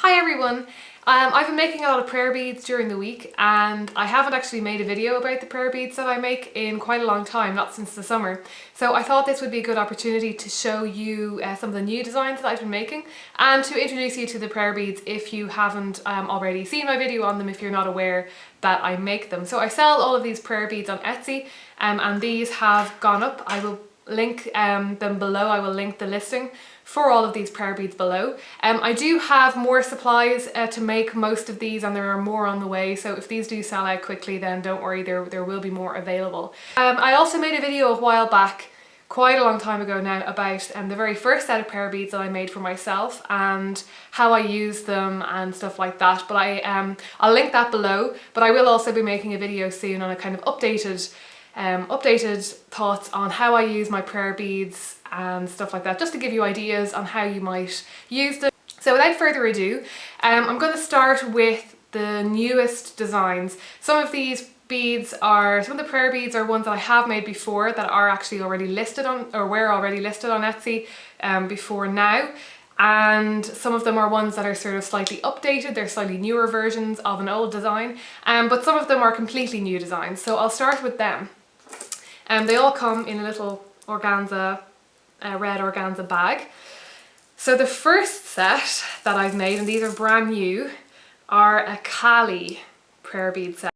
Hi everyone! I've been making a lot of prayer beads during the week and I haven't actually made a video about the prayer beads that I make in quite a long time, not since the summer. So I thought this would be a good opportunity to show you some of the new designs that I've been making and to introduce you to the prayer beads if you haven't already seen my video on them, if you're not aware that I make them. So I sell all of these prayer beads on Etsy and these have gone up. I will link them below. I will link the listing for all of these prayer beads below. I do have more supplies to make most of these and there are more on the way, so if these do sell out quickly then don't worry, there will be more available. I also made a video a while back, quite a long time ago now, about the very first set of prayer beads that I made for myself and how I use them and stuff like that, but I'll link that below. But I will also be making a video soon on a kind of updated thoughts on how I use my prayer beads and stuff like that, just to give you ideas on how you might use them. So without further ado, I'm going to start with the newest designs. Some of these beads are, some of the prayer beads are ones that I have made before that are actually already listed on, or were already listed on Etsy before now. And some of them are ones that are sort of slightly updated, they're slightly newer versions of an old design, but some of them are completely new designs. So I'll start with them. They all come in a little organza, red organza bag. So the first set that I've made, and these are brand new, are a Kali prayer bead set.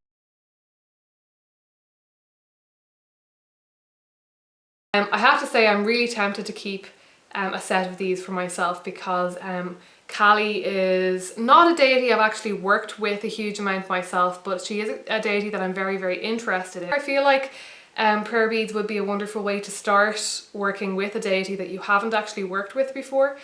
I have to say I'm really tempted to keep a set of these for myself because Kali is not a deity I've actually worked with a huge amount myself, but she is a deity that I'm very, very interested in. I feel like prayer beads would be a wonderful way to start working with a deity that you haven't actually worked with before,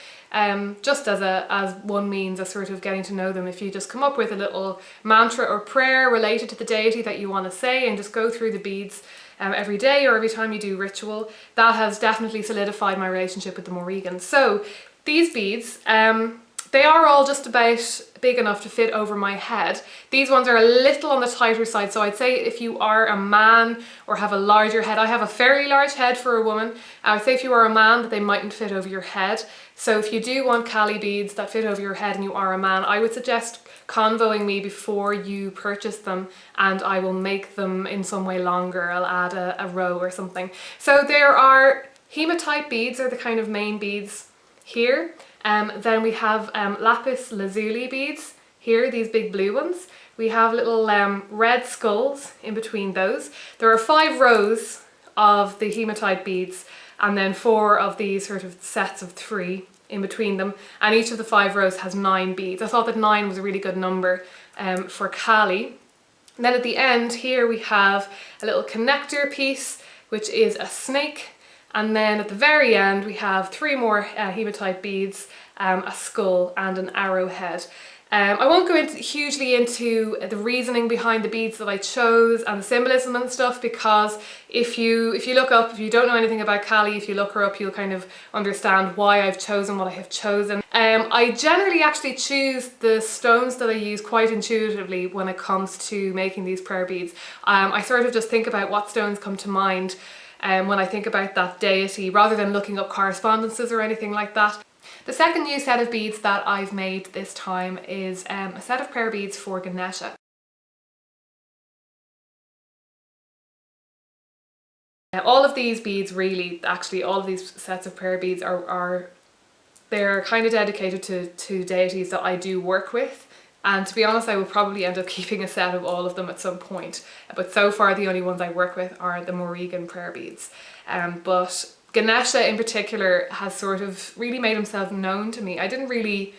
just as one means of sort of getting to know them. If you just come up with a little mantra or prayer related to the deity that you want to say and just go through the beads every day or every time you do ritual, that has definitely solidified my relationship with the Morrigan. So these beads, they are all just about big enough to fit over my head. These ones are a little on the tighter side, so I'd say if you are a man or have a larger head, I have a fairly large head for a woman, I would say if you are a man that they mightn't fit over your head. So if you do want Kali beads that fit over your head and you are a man, I would suggest convoing me before you purchase them and I will make them in some way longer. I'll add a row or something. So there are hematite beads, are the kind of main beads here. Then we have lapis lazuli beads here, these big blue ones. We have little red skulls in between those. There are 5 rows of the hematite beads and then 4 of these sort of sets of 3 in between them, and each of the 5 rows has 9 beads. I thought that 9 was a really good number for Kali. And then at the end here we have a little connector piece which is a snake. And then at the very end we have 3 more hematite beads, a skull and an arrowhead. I won't go hugely into the reasoning behind the beads that I chose and the symbolism and stuff, because if you look up, if you don't know anything about Kali, if you look her up, you'll kind of understand why I've chosen what I have chosen. I generally actually choose the stones that I use quite intuitively when it comes to making these prayer beads. I sort of just think about what stones come to mind when I think about that deity, rather than looking up correspondences or anything like that. The second new set of beads that I've made this time is a set of prayer beads for Ganesha. All of these beads really, actually all of these sets of prayer beads they're kind of dedicated to deities that I do work with. And to be honest, I will probably end up keeping a set of all of them at some point. But so far the only ones I work with are the Morrigan prayer beads. But Ganesha in particular has sort of really made himself known to me. I didn't really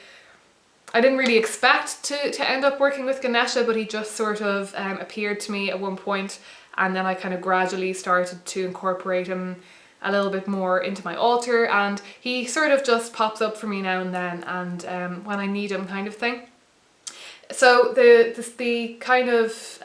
expect to end up working with Ganesha, but he just sort of appeared to me at one point, and then I kind of gradually started to incorporate him a little bit more into my altar, and he sort of just pops up for me now and then, and when I need him, kind of thing. So the kind of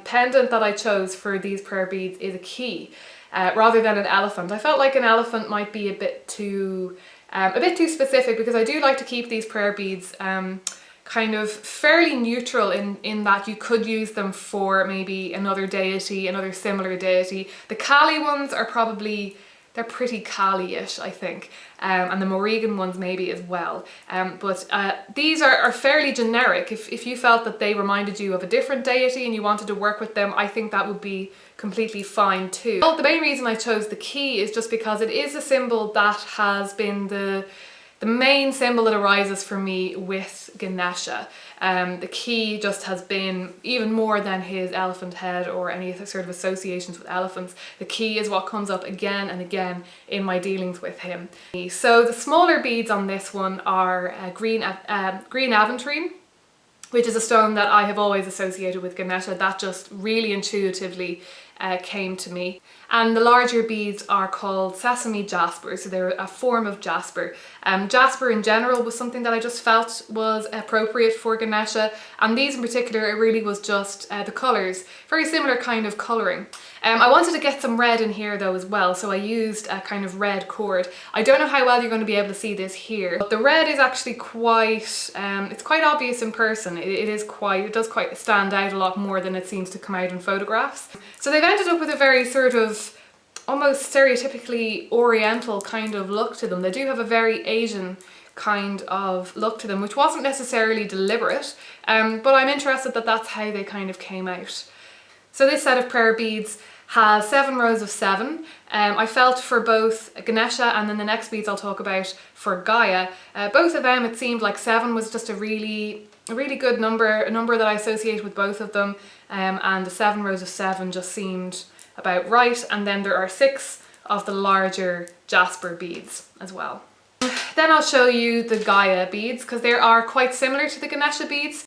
pendant that I chose for these prayer beads is a key rather than an elephant. I felt like an elephant might be a bit too specific, because I do like to keep these prayer beads kind of fairly neutral in that you could use them for maybe another deity, another similar deity. The Kali ones are probably they're pretty Kali-ish, I think, and the Morrigan ones maybe as well. But these are fairly generic. If you felt that they reminded you of a different deity and you wanted to work with them, I think that would be completely fine too. Well, the main reason I chose the key is just because it is a symbol that has been the main symbol that arises for me with Ganesha. The key just has been, even more than his elephant head or any sort of associations with elephants, the key is what comes up again and again in my dealings with him. So the smaller beads on this one are green aventurine, which is a stone that I have always associated with Ganesha. That just really intuitively came to me. And the larger beads are called sesame jasper, so they're a form of jasper. Jasper in general was something that I just felt was appropriate for Ganesha, and these in particular, it really was just the colours, very similar kind of colouring. I wanted to get some red in here though as well, so I used a kind of red cord. I don't know how well you're going to be able to see this here, but the red is actually quite, it's quite obvious in person. It does quite stand out a lot more than it seems to come out in photographs. So they've ended up with a very sort of almost stereotypically oriental kind of look to them. They do have a very Asian kind of look to them, which wasn't necessarily deliberate, but I'm interested that that's how they kind of came out. So this set of prayer beads has 7 rows of 7. I felt for both Ganesha and then the next beads I'll talk about for Gaia, both of them it seemed like 7 was just a really good number, a number that I associate with both of them, and the 7 rows of 7 just seemed about right. And then there are 6 of the larger jasper beads as well. Then I'll show you the Gaia beads because they are quite similar to the Ganesha beads.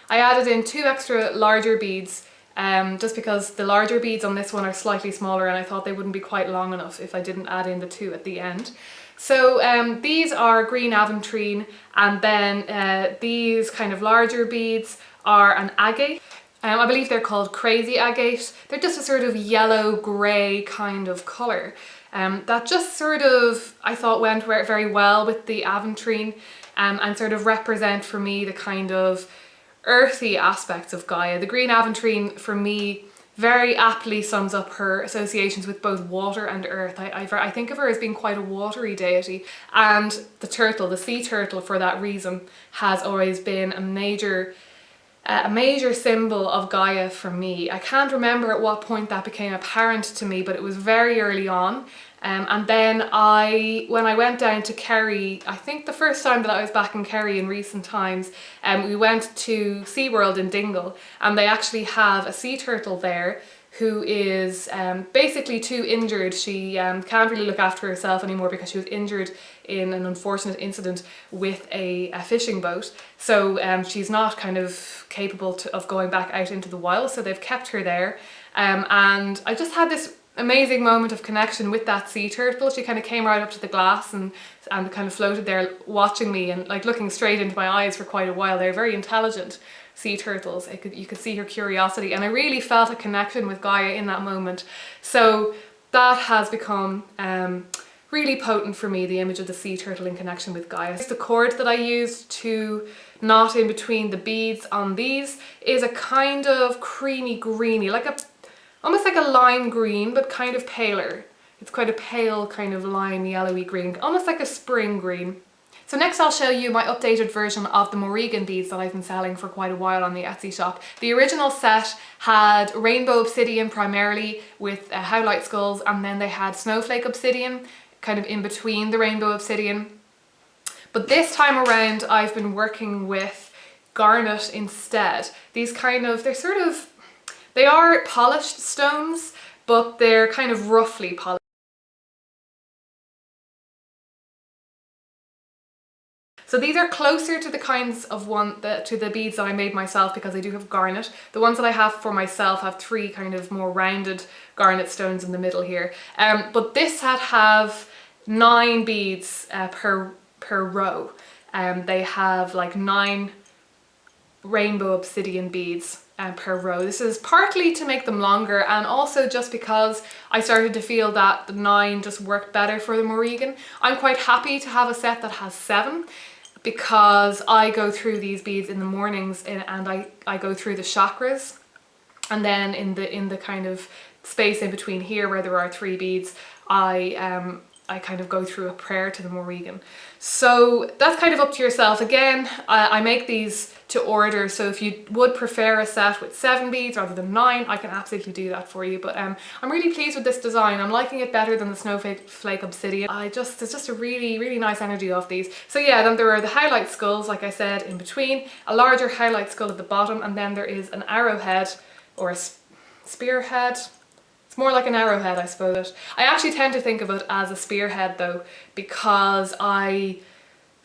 I added in 2 extra larger beads just because the larger beads on this one are slightly smaller and I thought they wouldn't be quite long enough if I didn't add in the 2 at the end. So these are green aventurine, and then these kind of larger beads are an agate. I believe they're called crazy agate. They're just a sort of yellow grey kind of colour that just sort of, I thought, went very well with the aventurine and sort of represent for me the kind of earthy aspects of Gaia. The green aventurine for me very aptly sums up her associations with both water and earth. I think of her as being quite a watery deity, and the turtle, the sea turtle, for that reason has always been a major symbol of Gaia for me. I can't remember at what point that became apparent to me, but it was very early on. And then when I went down to Kerry, I think the first time that I was back in Kerry in recent times, we went to SeaWorld in Dingle, and they actually have a sea turtle there who is basically too injured. She can't really look after herself anymore because she was injured in an unfortunate incident with a fishing boat. So she's not kind of capable of going back out into the wild, so they've kept her there. And I just had this amazing moment of connection with that sea turtle. She kind of came right up to the glass and kind of floated there watching me and like looking straight into my eyes for quite a while. They're very intelligent sea turtles. You could see her curiosity, and I really felt a connection with Gaia in that moment. So that has become really potent for me, the image of the sea turtle in connection with Gaia. The cord that I used to knot in between the beads on these is a kind of creamy greeny, almost like a lime green, but kind of paler. It's quite a pale kind of lime yellowy green, almost like a spring green. So next I'll show you my updated version of the Morrigan beads that I've been selling for quite a while on the Etsy shop. The original set had rainbow obsidian primarily with howlite skulls, and then they had snowflake obsidian kind of in between the rainbow obsidian. But this time around I've been working with garnet instead. They are polished stones, but they're kind of roughly polished. So these are closer to the kinds of to the beads that I made myself because I do have garnet. The ones that I have for myself have 3 kind of more rounded garnet stones in the middle here. But this set have 9 beads per row. They have like 9 rainbow obsidian beads per row. This is partly to make them longer, and also just because I started to feel that the 9 just worked better for the Morrigan. I'm quite happy to have a set that has 7 because I go through these beads in the mornings and I go through the chakras. And then in the kind of space in between here where there are 3 beads, I kind of go through a prayer to the Morrigan. So that's kind of up to yourself. Again, I make these to order, so if you would prefer a set with 7 beads rather than 9, I can absolutely do that for you. But I'm really pleased with this design. I'm liking it better than the snowflake obsidian. There's just a really nice energy off these. So yeah, then there are the highlight skulls, like I said, in between, a larger highlight skull at the bottom, and then there is an arrowhead or a spearhead. It's more like an arrowhead, I suppose. I actually tend to think of it as a spearhead though, because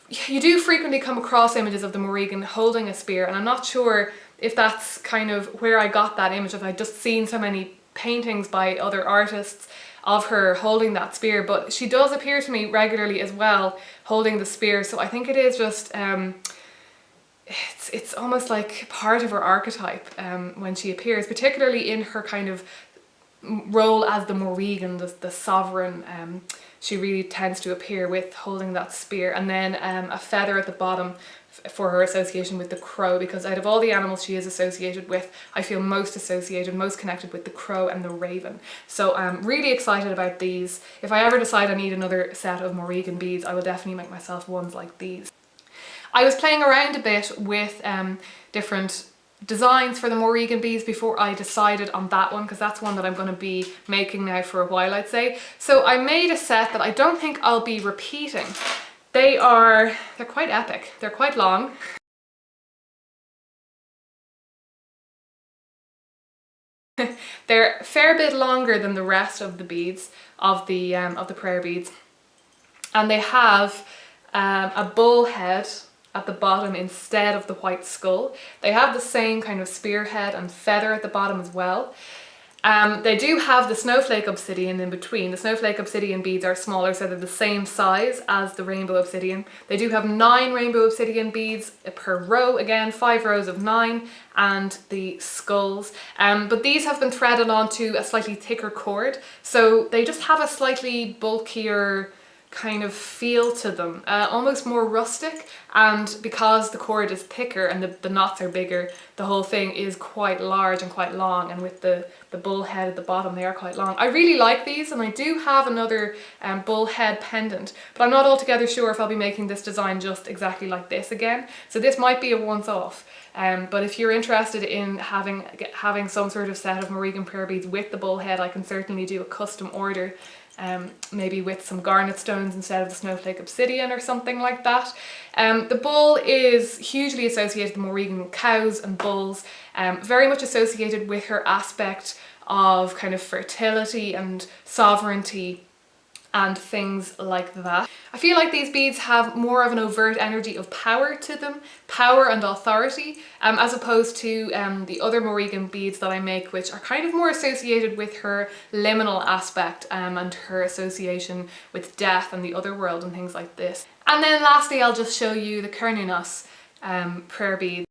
you do frequently come across images of the Morrigan holding a spear, and I'm not sure if that's kind of where I got that image, if I'd just seen so many paintings by other artists of her holding that spear, but she does appear to me regularly as well holding the spear, so I think it is just it's almost like part of her archetype when she appears, particularly in her kind of role as the Morrigan, the sovereign. She really tends to appear with holding that spear, and then a feather at the bottom for her association with the crow, because out of all the animals she is associated with, I feel most connected with the crow and the raven. So I'm really excited about these. If I ever decide I need another set of Morrigan beads, I will definitely make myself ones like these. I was playing around a bit with different designs for the Morrigan beads before I decided on that one, because that's one that I'm going to be making now for a while, I'd say. So I made a set that I don't think I'll be repeating. They're quite epic. They're quite long. They're a fair bit longer than the rest of the beads, of the prayer beads, and they have a bull head at the bottom instead of the white skull. They have the same kind of spearhead and feather at the bottom as well. They do have the snowflake obsidian in between. The snowflake obsidian beads are smaller, so they're the same size as the rainbow obsidian. They do have 9 rainbow obsidian beads per row, again 5 rows of 9, and the skulls. But these have been threaded onto a slightly thicker cord, so they just have a slightly bulkier kind of feel to them, almost more rustic, and because the cord is thicker and the knots are bigger, the whole thing is quite large and quite long, and with the bull head at the bottom, they are quite long. I really like these, and I do have another bull head pendant, but I'm not altogether sure if I'll be making this design just exactly like this again, so this might be a once-off. But if you're interested in having some sort of set of Morrigan prayer beads with the bull head, I can certainly do a custom order, maybe with some garnet stones instead of the snowflake obsidian or something like that. The bull is hugely associated with Morrigan cows and bulls, very much associated with her aspect of kind of fertility and sovereignty and things like that. I feel like these beads have more of an overt energy of power to them, power and authority, as opposed to the other Morrigan beads that I make, which are kind of more associated with her liminal aspect and her association with death and the other world and things like this. And then lastly, I'll just show you the Cernunnos prayer beads.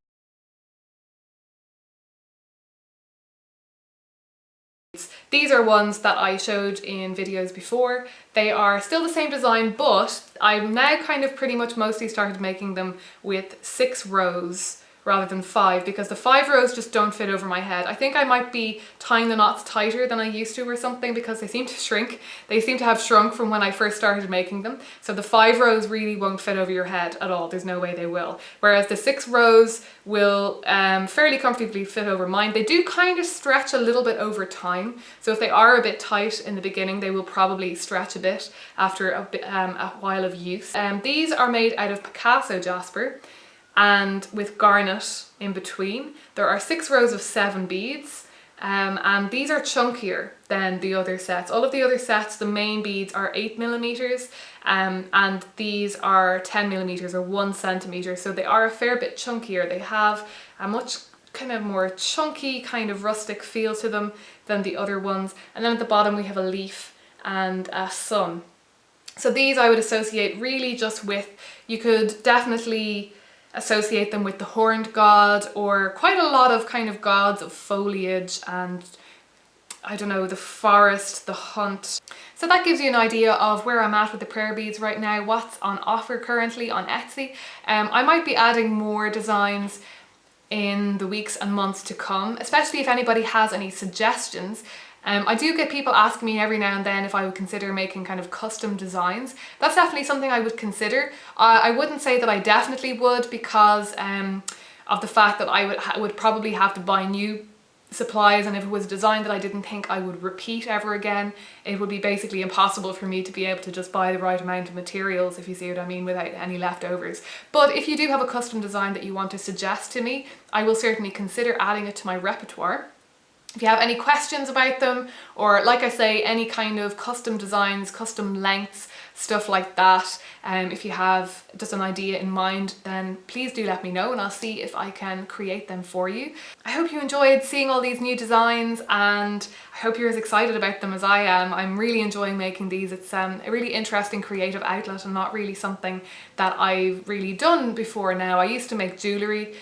These are ones that I showed in videos before. They are still the same design, but I've now kind of pretty much mostly started making them with 6 rows rather than 5, because the 5 rows just don't fit over my head. I think I might be tying the knots tighter than I used to or something, because they seem to shrink. They seem to have shrunk from when I first started making them. So the 5 rows really won't fit over your head at all. There's no way they will. Whereas the 6 rows will fairly comfortably fit over mine. They do kind of stretch a little bit over time. So if they are a bit tight in the beginning, they will probably stretch a bit after a while of use. These are made out of Picasso jasper, and with garnet in between. There are 6 rows of 7 beads, and these are chunkier than the other sets. All of the other sets, the main beads are 8mm, and these are 10mm or 1 centimeter, so they are a fair bit chunkier. They have a much kind of more chunky, kind of rustic feel to them than the other ones. And then at the bottom we have a leaf and a sun. So these I would associate really just with, you could definitely associate them with the horned god, or quite a lot of kind of gods of foliage and, I don't know, the forest, the hunt. So that gives you an idea of where I'm at with the prayer beads right now, what's on offer currently on Etsy. I might be adding more designs in the weeks and months to come, especially if anybody has any suggestions. I do get people asking me every now and then if I would consider making kind of custom designs. That's definitely something I would consider. I wouldn't say that I definitely would, because of the fact that I would probably have to buy new supplies, and if it was a design that I didn't think I would repeat ever again, it would be basically impossible for me to be able to just buy the right amount of materials, if you see what I mean, without any leftovers. But if you do have a custom design that you want to suggest to me, I will certainly consider adding it to my repertoire. If you have any questions about them, or like I say, any kind of custom designs, custom lengths, stuff like that, if you have just an idea in mind, then please do let me know and I'll see if I can create them for you. I hope you enjoyed seeing all these new designs, and I hope you're as excited about them as I am. I'm really enjoying making these. It's a really interesting creative outlet and not really something that I've really done before now. I used to make jewellery,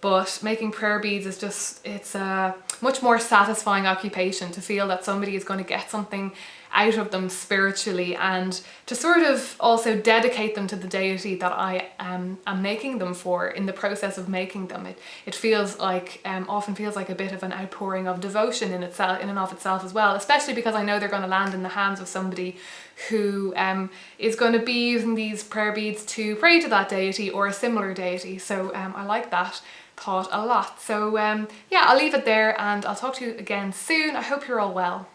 but making prayer beads is just, it's a much more satisfying occupation to feel that somebody is going to get something out of them spiritually, and to sort of also dedicate them to the deity that I am making them for in the process of making them. It feels like, often feels like a bit of an outpouring of devotion in itself, in and of itself as well, especially because I know they're going to land in the hands of somebody who is going to be using these prayer beads to pray to that deity or a similar deity. So I like that thought a lot. So yeah, I'll leave it there and I'll talk to you again soon. I hope you're all well.